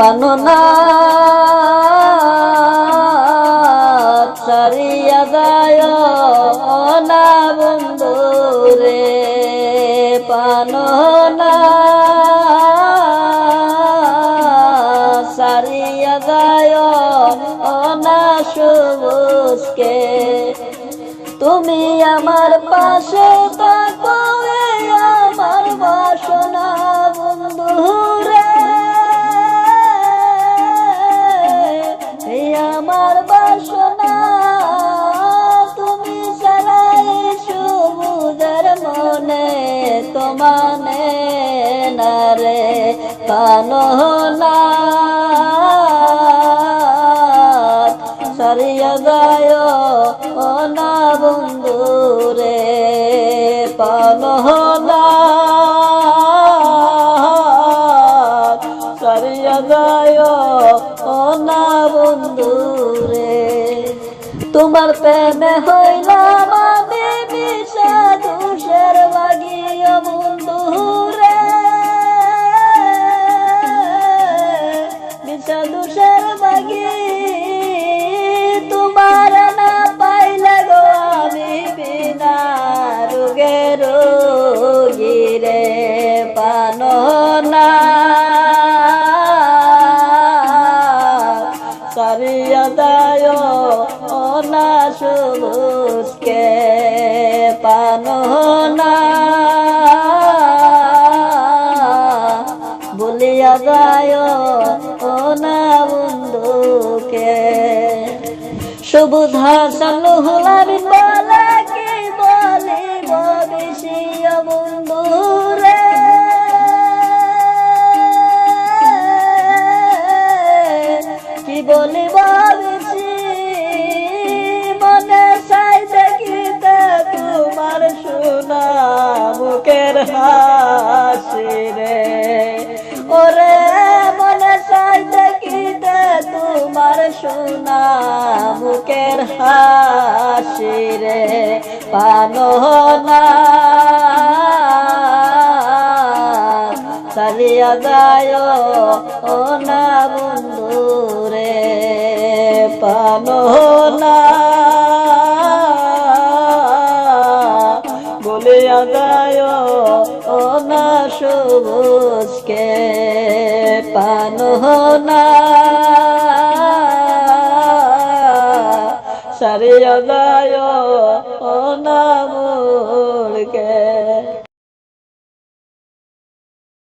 পাননা সারিয়া যায় না বন্ধু রে পাননা সারিয়া যায় না সবুজকে তুমি আমার পাশে থাকো আমার বাসনা বন্ধু রে আমার বাসনা তুমি সারাই সবুজের মনে তোমানে না রে পাননা সারিয়া যায় না বন্ধু রে পাননা সারিয়া যায় না বন্ধু রে তোমার প্রেমে হইলাম আমি বিষাদুষের লাগিয়া বন্ধু রে বিষাদুষের লাগি তোমার না পাইলে গো আমি বিনা রোগে রোগী রে পাননা সারিয়া যায় না সবুজকে পাননা বলিয়া যায় না বন্ধুকে সবুজ হাসান হলামি বলে কি বলিব বেশিয়া বন্ধু রে কি বলিব বেশি মনে চাই দেখিতে তোমার সোনা মুখের হাসি রে ওরে মনে চাই দেখিতে তোমার সোনা মুখের হাসি রে পাননা চালিয়া যায় না বন্ধু রে পাননা বলিয়া যায় না সবুজকে পাননা সারিয়া যায়